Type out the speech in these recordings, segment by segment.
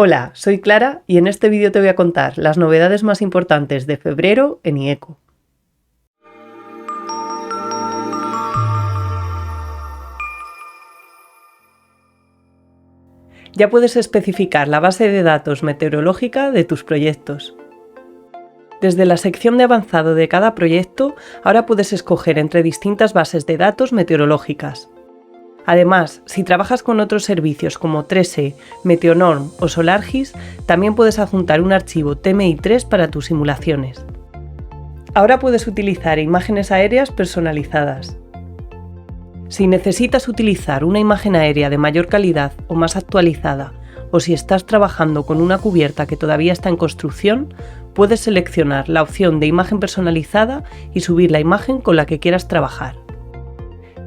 Hola, soy Clara y en este vídeo te voy a contar las novedades más importantes de febrero en IECO. Ya puedes especificar la base de datos meteorológica de tus proyectos. Desde la sección de avanzado de cada proyecto, ahora puedes escoger entre distintas bases de datos meteorológicas. Además, si trabajas con otros servicios como 3E, Meteonorm o SolarGIS, también puedes adjuntar un archivo TMI3 para tus simulaciones. Ahora puedes utilizar imágenes aéreas personalizadas. Si necesitas utilizar una imagen aérea de mayor calidad o más actualizada, o si estás trabajando con una cubierta que todavía está en construcción, puedes seleccionar la opción de imagen personalizada y subir la imagen con la que quieras trabajar.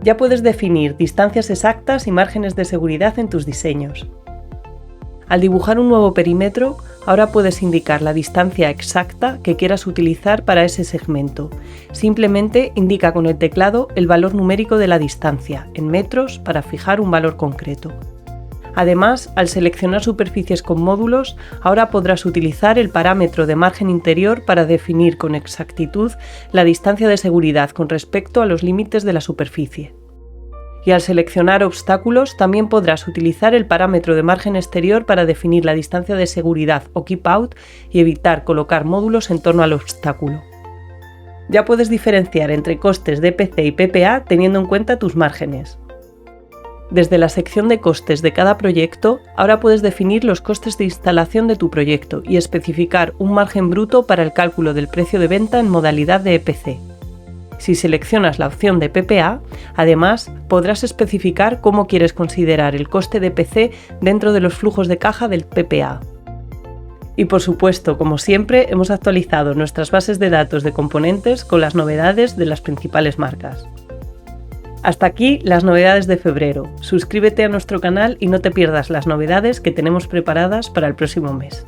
Ya puedes definir distancias exactas y márgenes de seguridad en tus diseños. Al dibujar un nuevo perímetro, ahora puedes indicar la distancia exacta que quieras utilizar para ese segmento. Simplemente indica con el teclado el valor numérico de la distancia, en metros, para fijar un valor concreto. Además, al seleccionar superficies con módulos, ahora podrás utilizar el parámetro de margen interior para definir con exactitud la distancia de seguridad con respecto a los límites de la superficie. Y al seleccionar obstáculos, también podrás utilizar el parámetro de margen exterior para definir la distancia de seguridad o keep out y evitar colocar módulos en torno al obstáculo. Ya puedes diferenciar entre costes de EPC y PPA teniendo en cuenta tus márgenes. Desde la sección de costes de cada proyecto, ahora puedes definir los costes de instalación de tu proyecto y especificar un margen bruto para el cálculo del precio de venta en modalidad de EPC. Si seleccionas la opción de PPA, además, podrás especificar cómo quieres considerar el coste de EPC dentro de los flujos de caja del PPA. Y por supuesto, como siempre, hemos actualizado nuestras bases de datos de componentes con las novedades de las principales marcas. Hasta aquí las novedades de febrero. Suscríbete a nuestro canal y no te pierdas las novedades que tenemos preparadas para el próximo mes.